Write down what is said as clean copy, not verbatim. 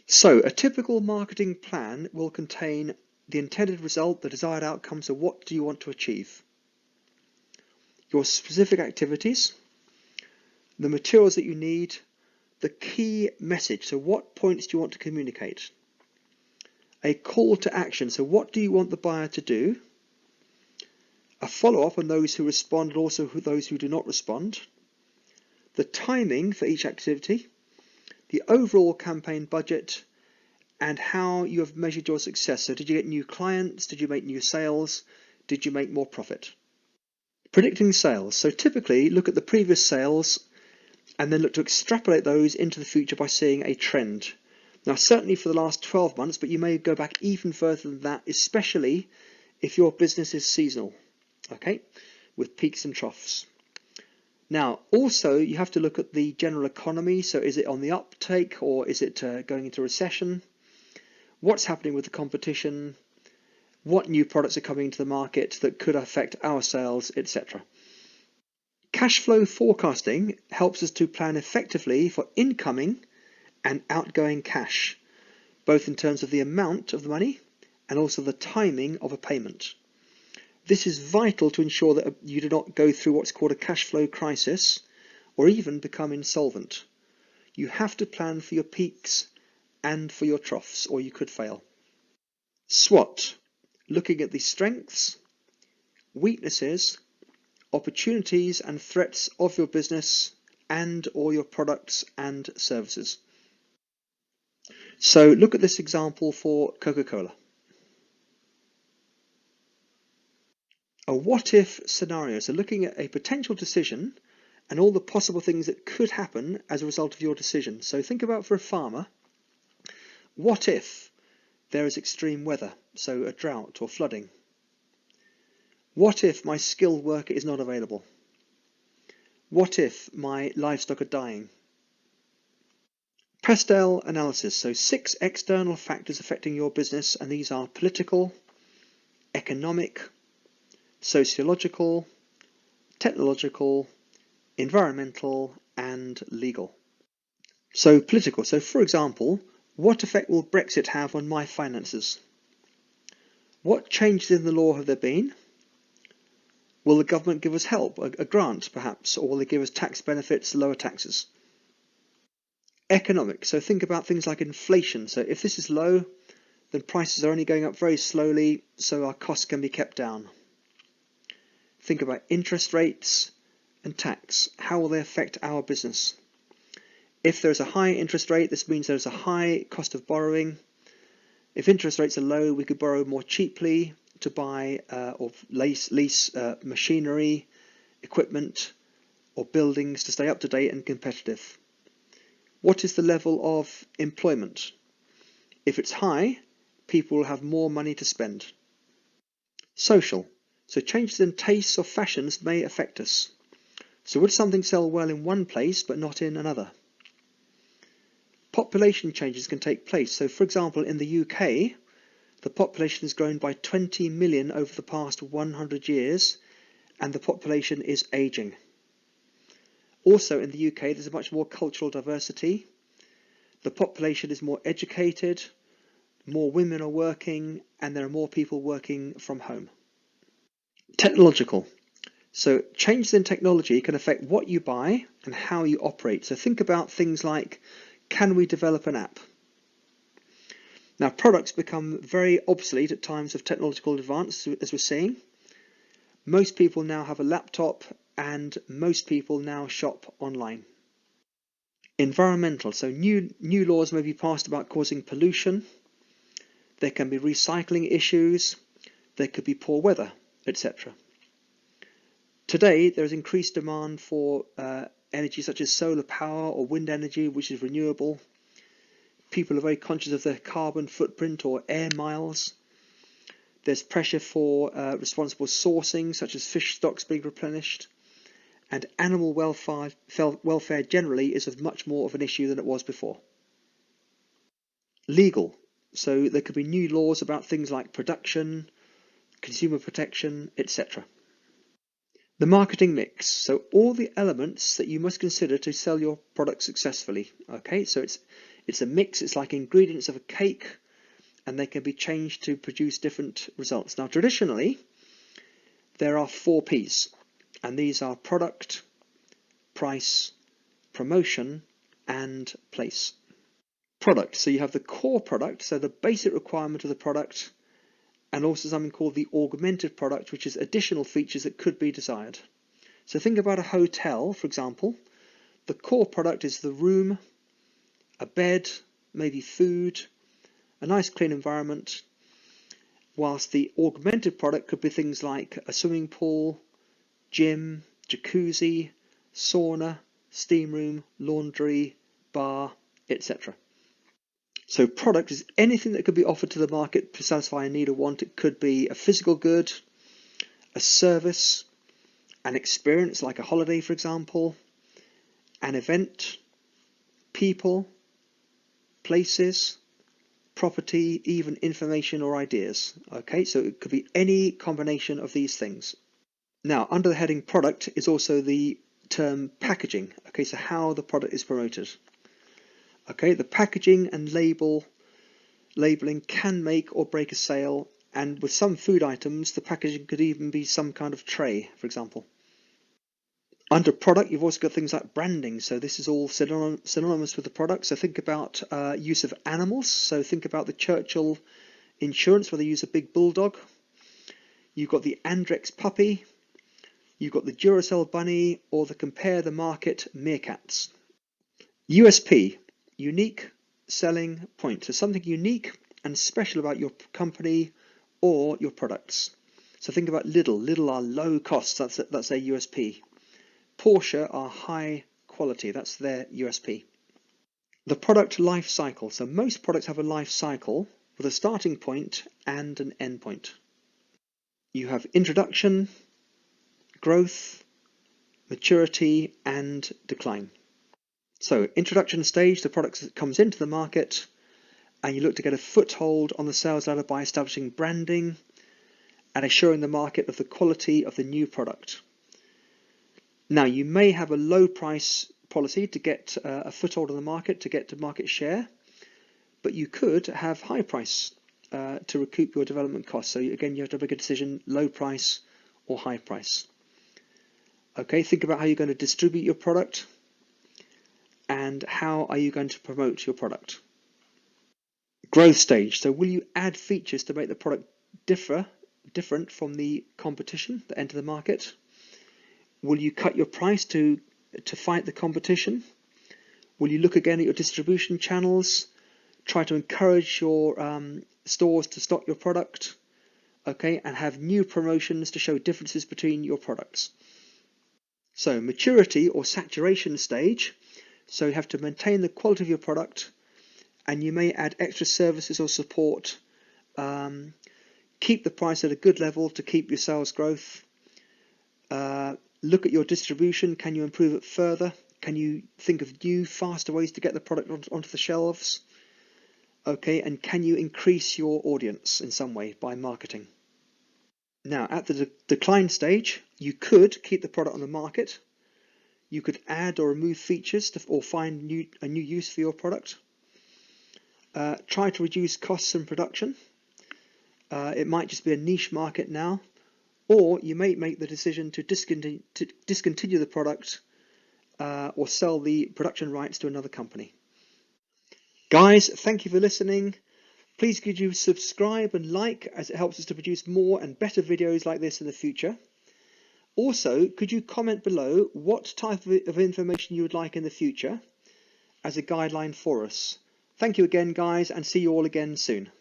So a typical marketing plan will contain the intended result, the desired outcome, so what do you want to achieve? Your specific activities, the materials that you need, the key message, so what points do you want to communicate? A call to action, so what do you want the buyer to do? A follow-up on those who respond and also those who do not respond. The timing for each activity, the overall campaign budget, and how you have measured your success. So did you get new clients? Did you make new sales? Did you make more profit? Predicting sales. So typically look at the previous sales and then look to extrapolate those into the future by seeing a trend. Now certainly for the last 12 months, but you may go back even further than that, especially if your business is seasonal, okay, with peaks and troughs. Now also you have to look at the general economy. So is it on the uptake or is it going into recession? What's happening with the competition? What new products are coming into the market that could affect our sales, etc. Cash flow forecasting helps us to plan effectively for incoming and outgoing cash, both in terms of the amount of the money and also the timing of a payment. This is vital to ensure that you do not go through what's called a cash flow crisis or even become insolvent. You have to plan for your peaks and for your troughs, or you could fail. SWOT, looking at the strengths, weaknesses, opportunities and threats of your business and or your products and services. So look at this example for Coca-Cola. A what-if scenario, so looking at a potential decision and all the possible things that could happen as a result of your decision. So think about for a farmer, what if there is extreme weather, so a drought or flooding? What if my skilled worker is not available? What if my livestock are dying? Pastel analysis, so 6 external factors affecting your business, and these are political, economic, sociological, technological, environmental, and legal. So political, so for example, what effect will Brexit have on my finances? What changes in the law have there been? Will the government give us help, a grant perhaps, or will they give us tax benefits, lower taxes? Economic, so think about things like inflation. So if this is low, then prices are only going up very slowly, so our costs can be kept down. Think about interest rates and tax. How will they affect our business? If there's a high interest rate, this means there's a high cost of borrowing. If interest rates are low, we could borrow more cheaply to buy or lease machinery, equipment, or buildings to stay up to date and competitive. What is the level of employment? If it's high, people will have more money to spend. Social. So changes in tastes or fashions may affect us. So would something sell well in one place but not in another? Population changes can take place. So for example, in the UK, the population has grown by 20 million over the past 100 years, and the population is aging. Also in the UK, there's much more cultural diversity. The population is more educated, more women are working, and there are more people working from home. Technological. So changes in technology can affect what you buy and how you operate. So think about things like, can we develop an app? Now products become very obsolete at times of technological advance, as we're seeing. Most people now have a laptop and most people now shop online. Environmental, so new laws may be passed about causing pollution. There can be recycling issues. There could be poor weather, etc. Today there is increased demand for energy such as solar power or wind energy, which is renewable. People are very conscious of their carbon footprint or air miles. There's pressure for responsible sourcing, such as fish stocks being replenished. And animal welfare generally is of much more of an issue than it was before. Legal. So there could be new laws about things like production, consumer protection, etc. The marketing mix. So all the elements that you must consider to sell your product successfully. Okay, so It's a mix, it's like ingredients of a cake, and they can be changed to produce different results. Now, traditionally, there are 4 P's, and these are product, price, promotion, and place. Product, so you have the core product, so the basic requirement of the product, and also something called the augmented product, which is additional features that could be desired. So think about a hotel, for example. The core product is the room, a bed, maybe food, a nice clean environment, whilst the augmented product could be things like a swimming pool, gym, jacuzzi, sauna, steam room, laundry, bar, etc. So product is anything that could be offered to the market to satisfy a need or want. It could be a physical good, a service, an experience like a holiday, for example, an event, people, places, property, even information or ideas. Okay, so it could be any combination of these things. Now, under the heading product is also the term packaging. Okay, so how the product is promoted. Okay, the packaging and labeling can make or break a sale, and with some food items, the packaging could even be some kind of tray, for example. Under product, you've also got things like branding, so this is all synonymous with the product. So think about use of animals, so think about the Churchill insurance where they use a big bulldog. You've got the Andrex puppy, you've got the Duracell bunny, or the Compare the Market meerkats. USP, unique selling point, so something unique and special about your company or your products. So think about Lidl are low cost, that's their USP. Porsche are high quality, that's their USP. The product life cycle, so most products have a life cycle with a starting point and an end point. You have introduction, growth, maturity, and decline. So introduction stage, the product comes into the market and you look to get a foothold on the sales ladder by establishing branding and assuring the market of the quality of the new product. Now, you may have a low price policy to get a foothold on the market, to get to market share, but you could have high price to recoup your development costs. So again, you have to make a decision, low price or high price. Okay, think about how you're going to distribute your product and how are you going to promote your product. Growth stage, so will you add features to make the product different from the competition that enter the market? Will you cut your price to fight the competition? Will you look again at your distribution channels, try to encourage your stores to stock your product, okay, and have new promotions to show differences between your products? So maturity or saturation stage, so you have to maintain the quality of your product and you may add extra services or support, keep the price at a good level to keep your sales growth, look at your distribution, can you improve it further? Can you think of new, faster ways to get the product onto the shelves? Okay, and can you increase your audience in some way by marketing? Now, at the decline stage, you could keep the product on the market. You could add or remove features or find a new use for your product. Try to reduce costs and production. It might just be a niche market now. Or you may make the decision to discontinue the product or sell the production rights to another company. Guys, thank you for listening. Please could you subscribe and like, as it helps us to produce more and better videos like this in the future. Also, could you comment below what type of information you would like in the future as a guideline for us. Thank you again, guys, and see you all again soon.